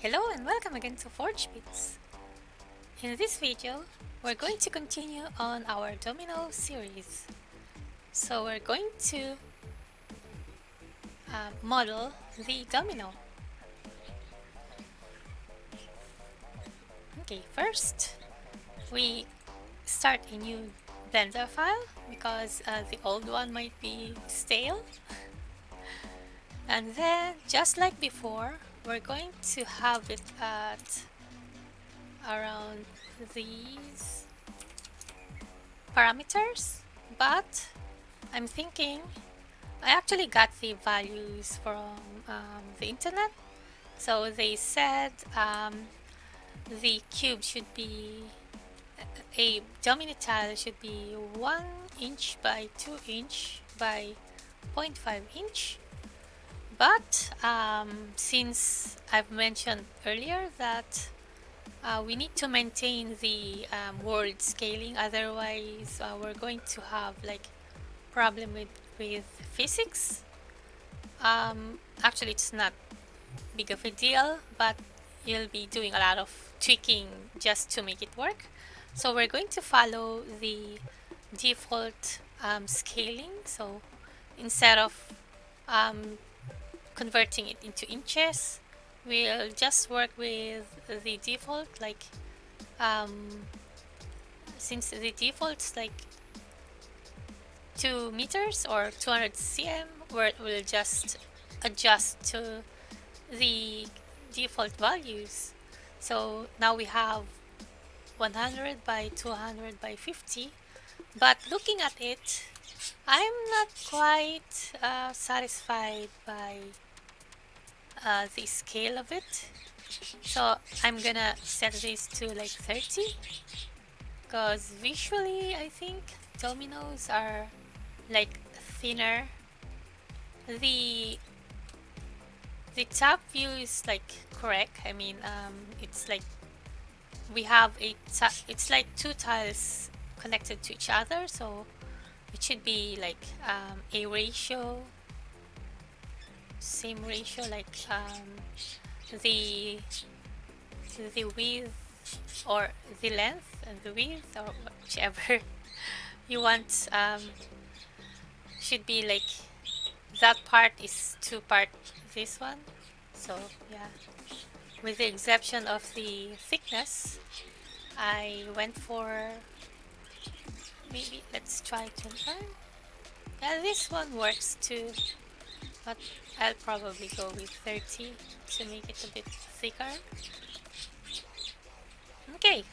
Hello and welcome again to Forge Bits. In this video, we're going to continue on our Domino series. So we're going to model the domino. Okay, first we start a new Blender file because the old one might be stale. And then, just like before, we're going to have it at around these parameters, but I'm thinking I actually got the values from the internet. So they said the cube should be a domino tile should be 1 inch by 2 inch by 0.5 inch. But since I've mentioned earlier that we need to maintain the world scaling, otherwise we're going to have like problem with physics. Actually, it's not big of a deal, but you'll be doing a lot of tweaking just to make it work. So we're going to follow the default scaling. So instead of converting it into inches, we'll just work with the default, like since the default's like 2 meters or 200 cm, we'll just adjust to the default values. So now we have 100 by 200 by 50, but looking at it, I'm not quite satisfied by the scale of it. So I'm gonna set this to like 30, because visually I think dominoes are like thinner. The top view is like correct. I mean, it's like we have it's like two tiles connected to each other, so it should be like a ratio, same ratio, like the the width or the length and the width, or whichever you want, should be like that part is two part this one. So yeah, with the exception of the thickness, I went for, maybe let's try 25. Yeah, this one works too, but I'll probably go with 30 to make it a bit thicker. Okay,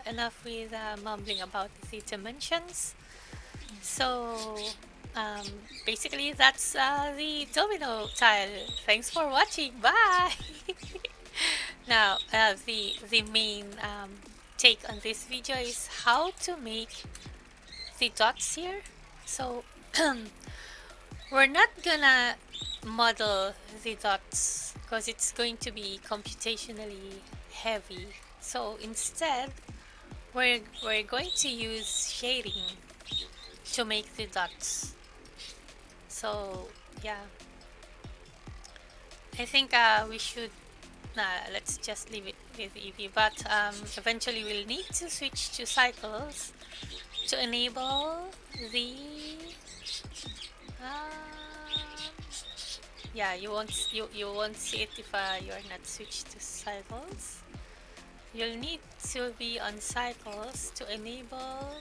enough with mumbling about the dimensions. So um, basically that's the domino tile. Thanks for watching. Bye. Now the main take on this video is how to make the dots here. So we're not gonna model the dots because it's going to be computationally heavy. So instead, we're going to use shading to make the dots. So yeah, I think we should, let's just leave it with Eevee, but eventually we'll need to switch to cycles to enable the yeah, you won't see it if you're not switched to cycles. You'll need to be on cycles to enable,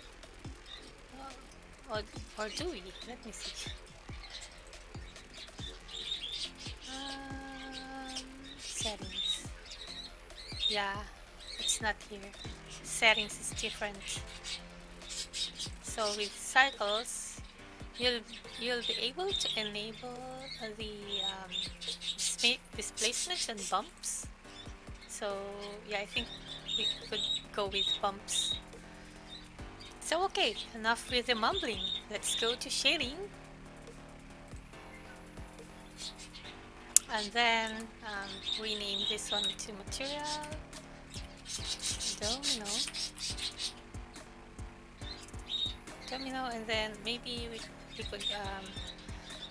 or, or do we? Let me see. Settings. Yeah, it's not here. Settings is different. So with cycles, you'll be able to enable the displacements and bumps. So yeah, I think we could go with bumps. So okay, enough with the mumbling. Let's go to shading. And then rename this one to material domino, and then maybe we could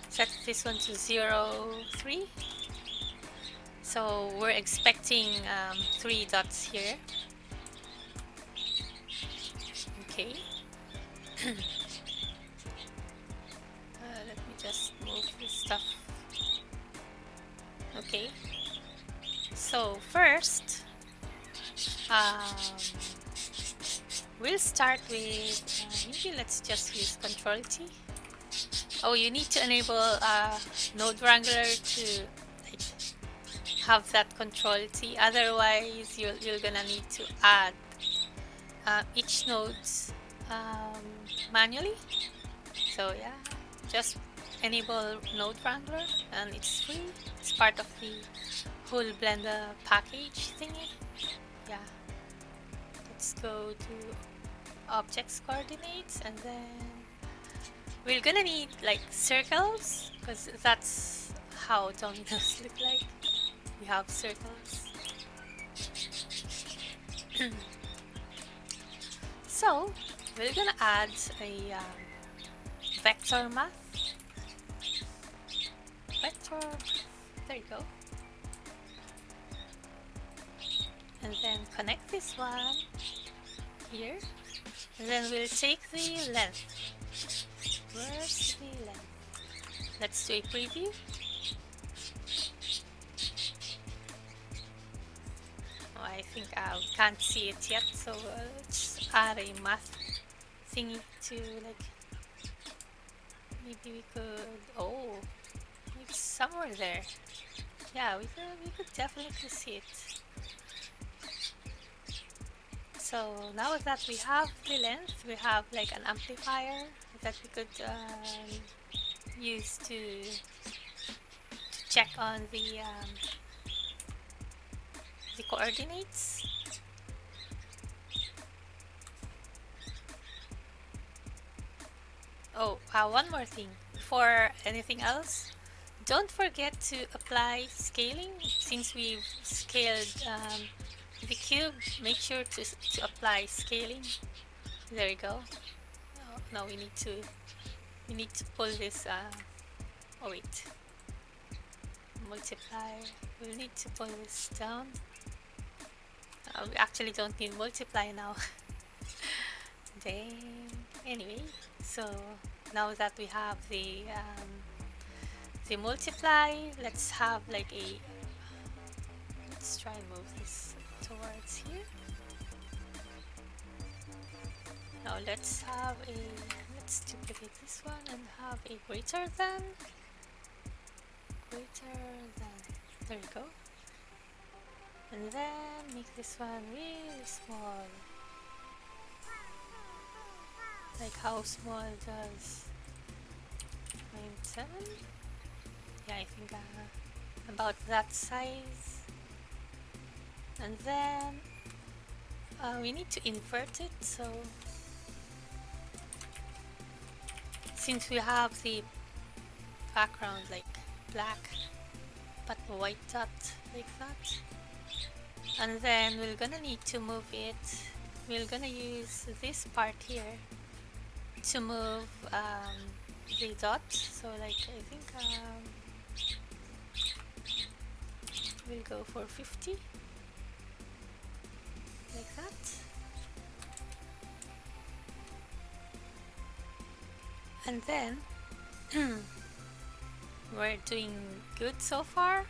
set this one to 0, 3. So we're expecting 3 dots here. Okay. Let me just move this stuff. Okay. So first, um, we'll start with maybe let's just use Control T. Oh, you need to enable Node Wrangler to like have that Control T. Otherwise, you're gonna need to add each nodes um, manually. So yeah, just enable Node Wrangler, and it's free. It's part of the whole Blender package thingy. Yeah. Let's go to objects coordinates, and then we're gonna need like circles because that's how dominoes look like. We have circles. So we're gonna add a vector math. Vector, there you go. And then connect this one here. And then we'll take the length. Where's the length? Let's do a preview. Oh, I think we can't see it yet, so let's add a math thingy to like, maybe we could, oh, it's somewhere there. Yeah, we could definitely see it. So now that we have the length, we have like an amplifier that we could use to check on the coordinates. Oh, one more thing before anything else. Don't forget to apply scaling. Since we've scaled the cube, make sure to apply scaling. There you go. Oh, now we need to pull this. Oh wait, multiply. We'll need to pull this down. We actually don't need multiply now. Dang. Anyway, so now that we have the multiply, let's have like a, let's try and move this towards here. Now let's duplicate this one and have a greater than. There you go. And then make this one really small. Like how small does 7? Yeah, I think about that size. And then we need to invert it, so since we have the background like black but white dot like that, and then we're gonna need to move it. We're gonna use this part here to move the dot. So like I think we'll go for 50 like that. And then we're doing good so far.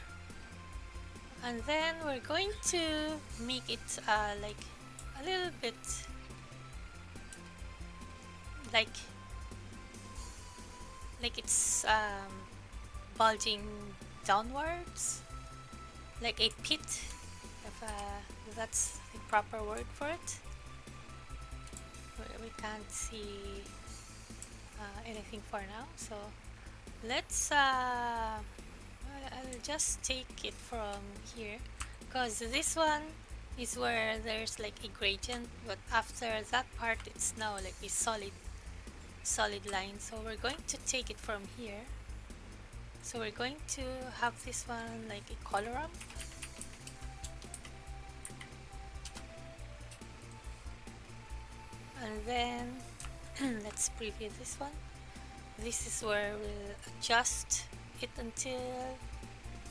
And then we're going to make it like a little bit like it's bulging downwards, like a pit, if that's the proper word for it. We can't see anything for now, so let's I'll just take it from here, because this one is where there's like a gradient, but after that part it's now like a solid line. So we're going to take it from here. So we're going to have this one like a colorum. And then let's preview this one. This is where we'll adjust it until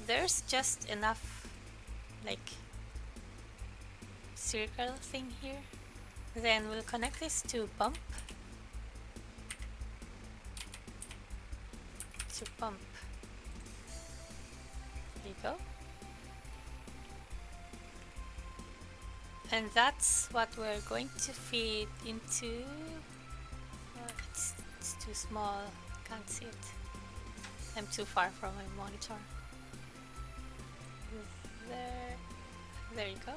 there's just enough like circle thing here. Then we'll connect this to bump. To bump. There you go. And that's what we're going to feed into. It's too small. Can't see it. I'm too far from my monitor. There. There you go.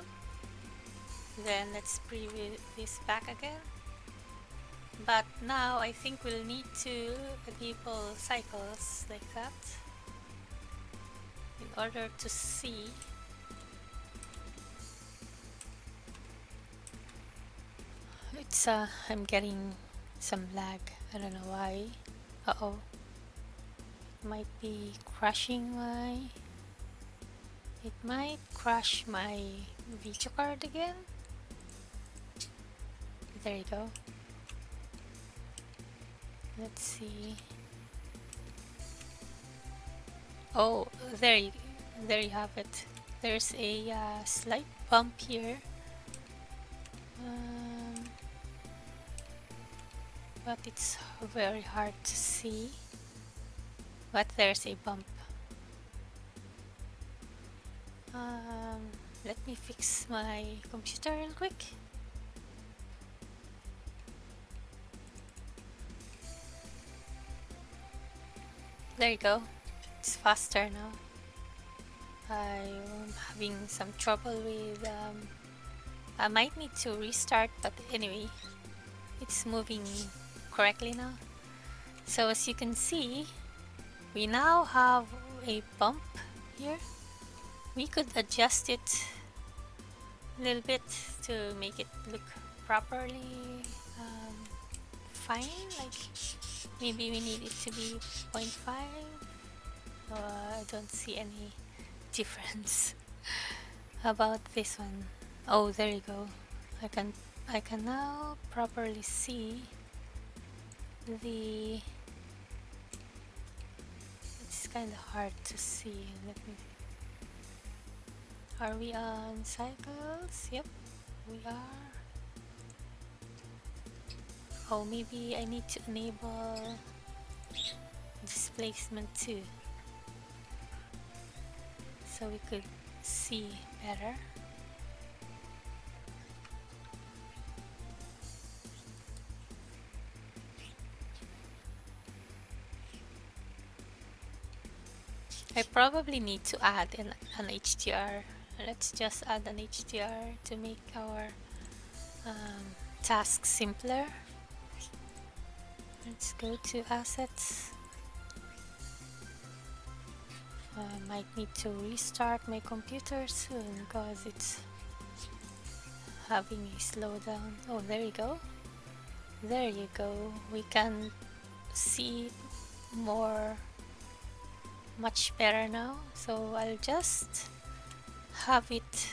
Then let's preview this back again. But now I think we'll need to enable cycles like that in order to see. It's I'm getting some lag. I don't know why. Uh-oh. Might be crashing my... It might crash my video card again. There you go. Let's see. Oh, there you have it. There's a slight bump here. But it's very hard to see. But there's a bump. Let me fix my computer real quick. There you go. It's faster now. I'm having some trouble with... I might need to restart, but anyway, it's moving correctly now. So as you can see, we now have a bump here. We could adjust it a little bit to make it look properly fine. Like maybe we need it to be 0.5. I don't see any difference about this one. Oh, there you go. I can now properly see the... It's kind of hard to see. Let me... Are we on cycles? Yep, we are. Oh, maybe I need to enable displacement too, so we could see better. I probably need to add an HDR. Let's just add an HDR to make our task simpler. Let's go to assets. I might need to restart my computer soon because it's having a slowdown. Oh, there you go. There you go. We can see more, much better now. So I'll just have it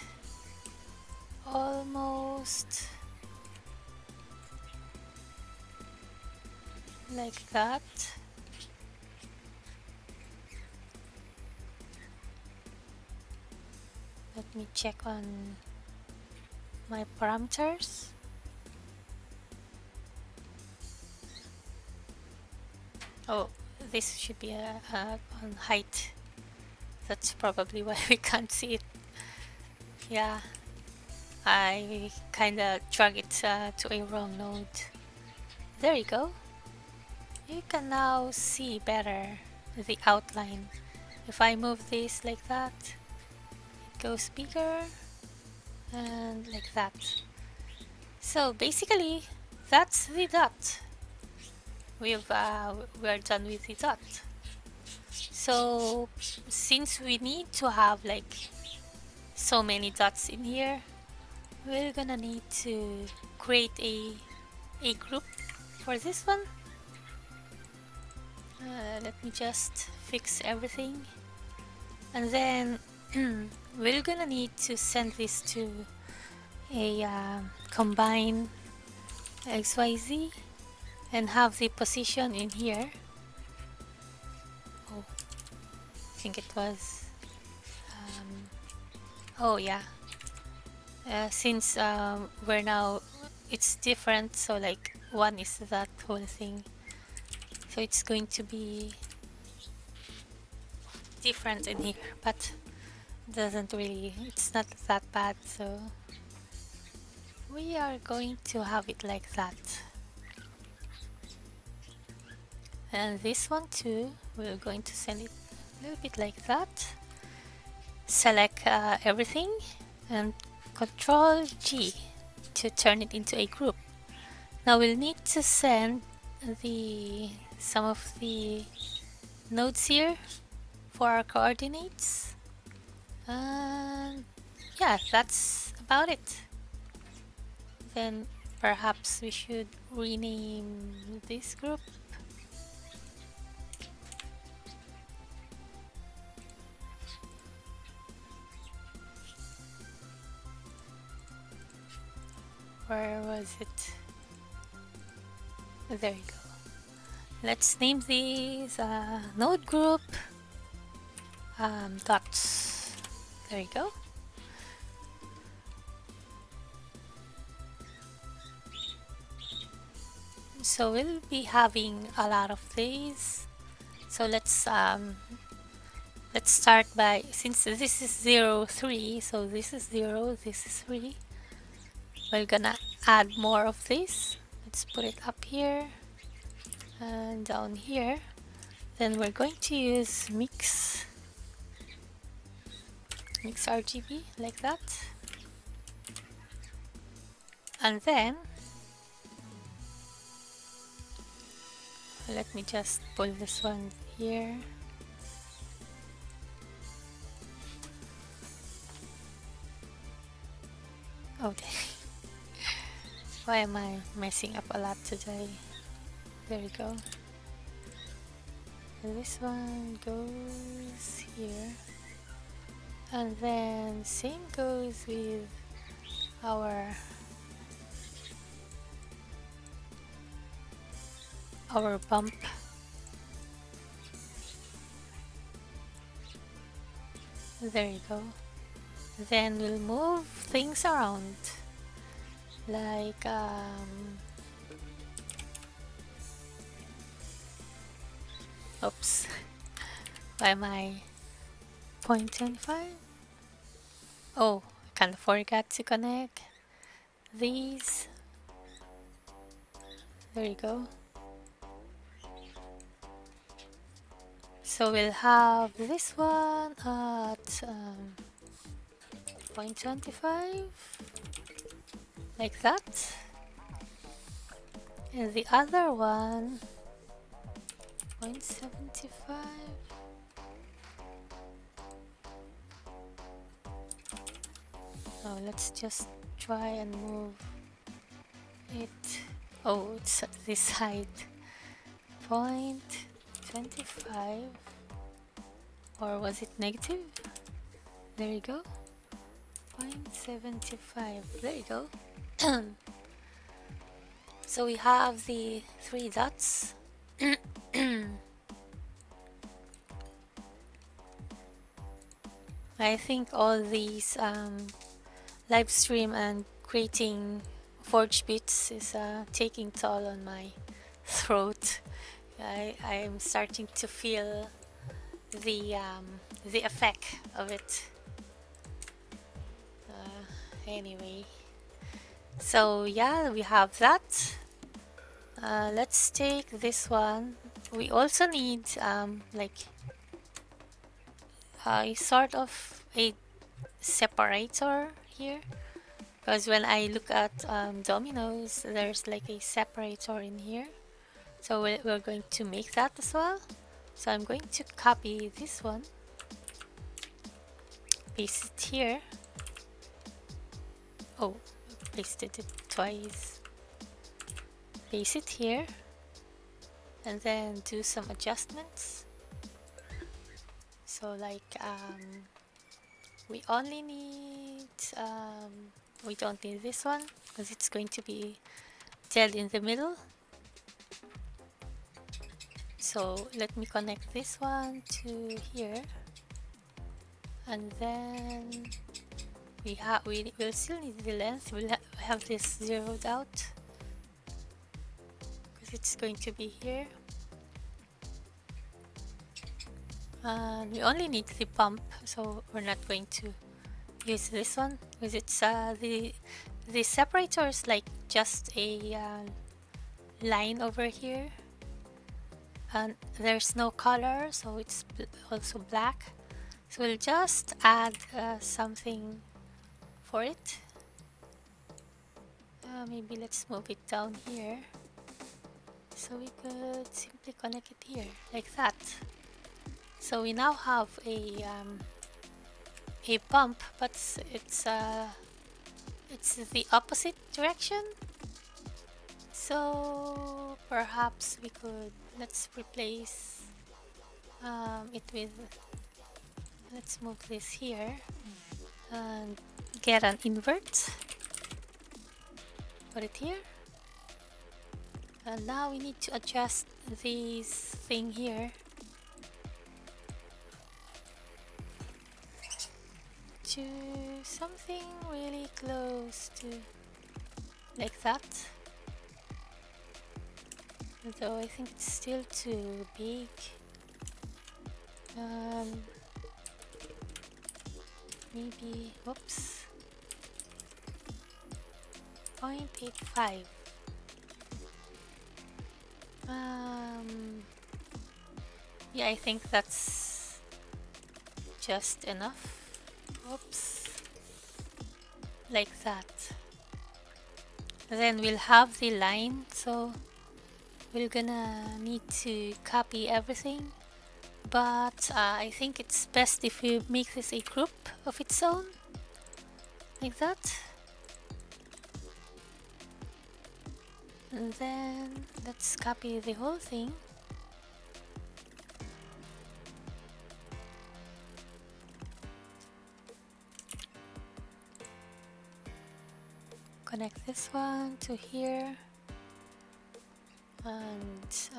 almost like that. Let me check on my parameters. Oh, this should be on height. That's probably why we can't see it. Yeah, I kinda drag it to a wrong node. There you go. You can now see better the outline. If I move this like that, it goes bigger and like that. So basically, that's the dot. We're done with the dot. So since we need to have like so many dots in here, we're gonna need to create a group for this one. Let me just fix everything, and then we're gonna need to send this to a combine XYZ and have the position in here. Oh, I think it was Oh yeah. Since we're now, it's different. So like one is that whole thing. So it's going to be different in here, but doesn't really. It's not that bad. So we are going to have it like that. And this one too, we're going to send it a little bit like that. Select everything and Control G to turn it into a group. Now we'll need to send some of the nodes here for our coordinates. And yeah, that's about it. Then perhaps we should rename this group. Where was it? There you go. Let's name these node group dots. There you go. So we'll be having a lot of these. So let's start by, since this is 0, 3, so this is 0, this is 3. We're gonna add more of this. Let's put it up here and down here. Then we're going to use mix RGB like that. And then let me just pull this one here. Oh, why am I messing up a lot today? There we go. And this one goes here. And then same goes with our bump. There you go. Then we'll move things around, like oops, why am I 0.25? Oh, I kind of forgot to connect these. There you go. So we'll have this one at 0.25, like that. And the other one, 0.75. Oh, let's just try and move it. Oh, it's this side. 0.25, or was it negative? There you go. 0.75. There you go. So we have the 3 dots. I think all these live stream and creating forge bits is taking toll on my throat. I'm starting to feel the effect of it. Anyway, so yeah, we have that. Let's take this one. We also need like a sort of a separator here, because when I look at dominoes, there's like a separator in here. So we're going to make that as well. So I'm going to copy this one, paste it here. Oh, pasted it twice. Paste it here, and then do some adjustments. So like we only need we don't need this one because it's going to be dead in the middle. So let me connect this one to here, and then we will still need the length. We'll have this zeroed out because it's going to be here. And we only need the pump, so we're not going to use this one because it's the separator is like just a line over here, and there's no color, so it's also black. So we'll just add something for it. Maybe let's move it down here, so we could simply connect it here like that. So we now have a pump, but it's the opposite direction. So perhaps we could, let's replace it with, let's move this here and get an invert. Put it here. And now we need to adjust this thing here to something really close to like that. Though I think it's still too big. Maybe, whoops, 0.85. Yeah, I think that's just enough. Oops, like that. Then we'll have the line, so we're gonna need to copy everything, but I think it's best if we make this a group of its own, like that. And then let's copy the whole thing. Connect this one to here and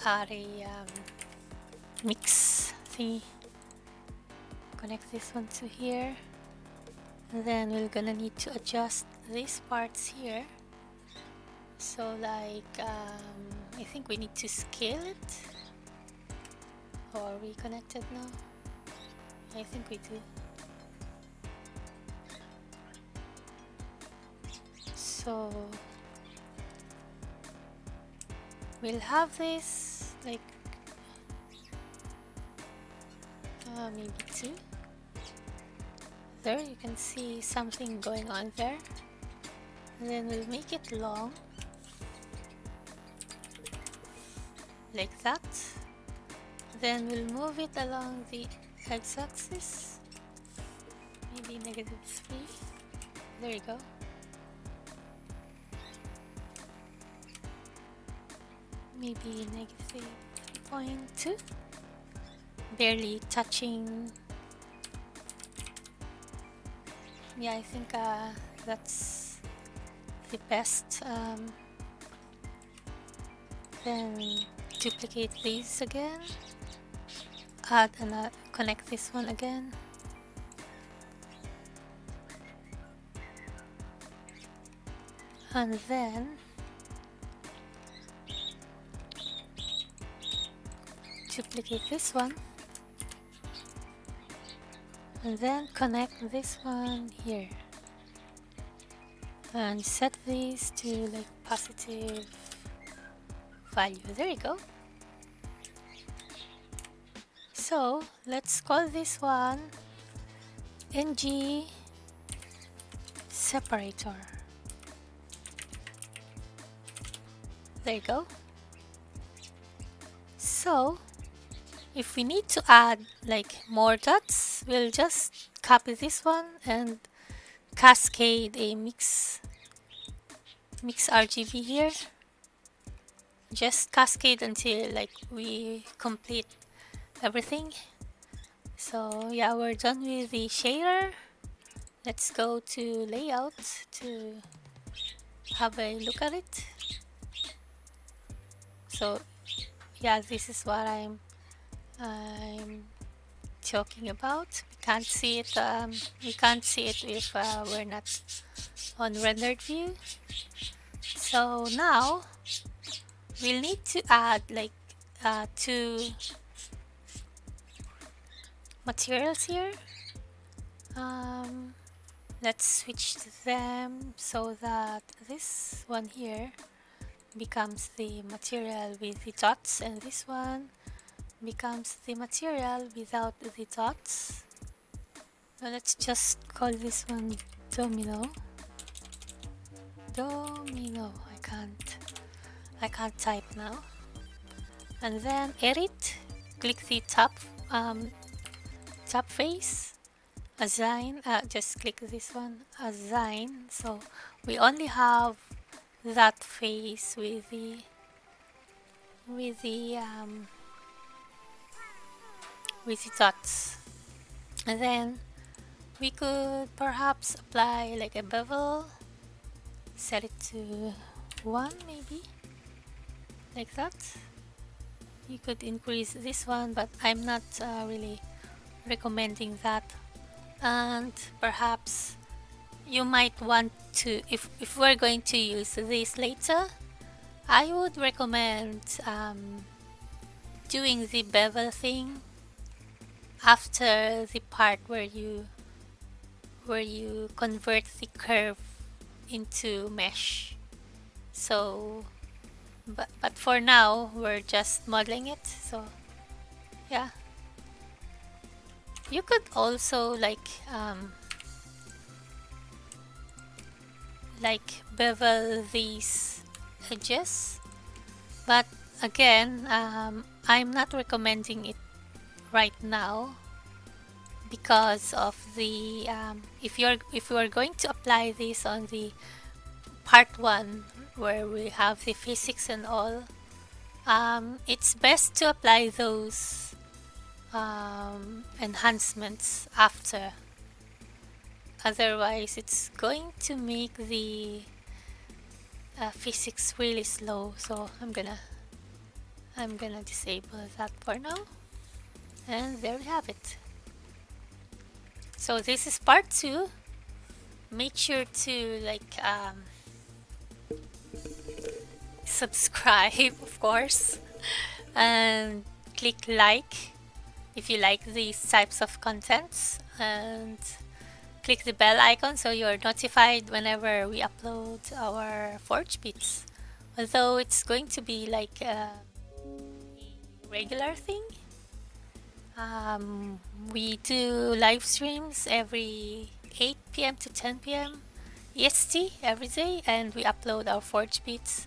add a mix thingy. Connect this one to here, and then we're gonna need to adjust these parts here. So like I think we need to scale it, or are we connected now? I think we do. So we'll have this like maybe 2. There you can see something going on there. And then we'll make it long like that. Then we'll move it along the x-axis, maybe -3. There you go. Maybe -3.2, barely touching. Yeah, I think that's the best. Then duplicate these again, add and connect this one again. And then duplicate this one, and then connect this one here, and set these to like positive value. There you go. So let's call this one ng separator. There you go. So if we need to add like more dots, we'll just copy this one and cascade a mix RGB here. Just cascade until like we complete everything. So yeah, we're done with the shader. Let's go to layout to have a look at it. So yeah, this is what I'm talking about. We can't see it if we're not on rendered view. So now we'll need to add like two materials here. Let's switch them so that this one here becomes the material with the dots, and this one becomes the material without the dots. So let's just call this one Domino. Domino. I can't type now. And then edit. Click the top face. Assign. Just click this one. Assign. So we only have that face with the dots. And then we could perhaps apply like a bevel, set it to 1 maybe, like that. You could increase this one, but I'm not really recommending that. And perhaps you might want to, if we're going to use this later, I would recommend doing the bevel thing after the part where you convert the curve into mesh. So but for now we're just modeling it, so yeah. You could also like bevel these edges, but again I'm not recommending it right now because of the if you are going to apply this on the part 1 where we have the physics and all, it's best to apply those enhancements after. Otherwise it's going to make the physics really slow, so I'm gonna disable that for now. And there we have it. So this is part 2. Make sure to like subscribe, of course, and click like if you like these types of contents, and click the bell icon so you're notified whenever we upload our Forge Beats. Although it's going to be like a regular thing. We do live streams every 8 p.m. to 10 p.m. EST every day, and we upload our Forge Beats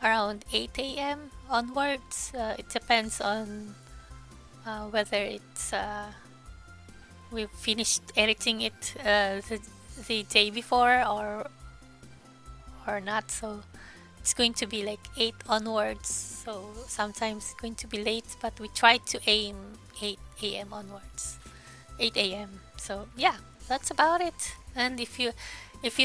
around 8 a.m. onwards. It depends on whether it's we've finished editing it the day before or not. So it's going to be like 8 onwards, so sometimes it's going to be late, but we try to aim 8 a.m. onwards, 8 a.m. So yeah, that's about it. And if you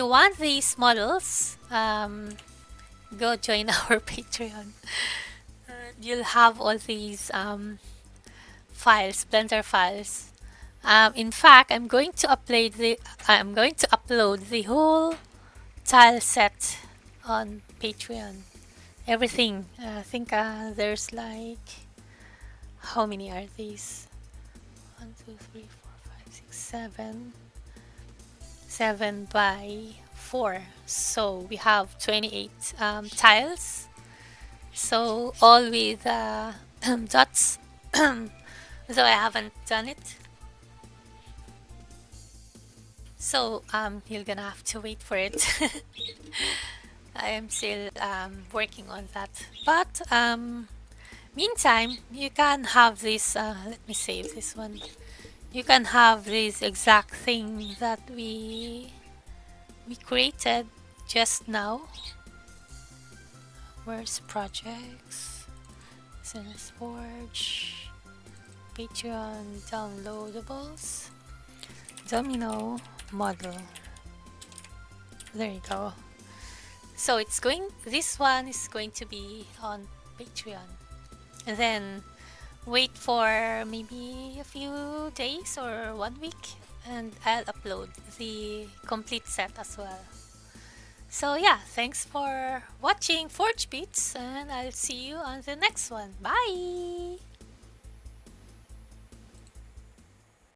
want these models, go join our Patreon. You'll have all these files, Blender files. In fact, I'm going to upload the whole tile set on Patreon. Everything. I think there's like, how many are these? 1, 2, 3, 4, 5, 6, 7. 7 by 4. So we have 28 tiles. So all with dots. Though I haven't done it. So you're gonna have to wait for it. I am still working on that. But meantime, you can have this. Let me save this one. You can have this exact thing that we created just now. Where's projects? Business Forge, Patreon downloadables, Domino model. There you go. So this one is going to be on Patreon. And then Wait for maybe a few days or 1 week, and I'll upload the complete set as well. So yeah, thanks for watching Forge Beats, and I'll see you on the next one. Bye!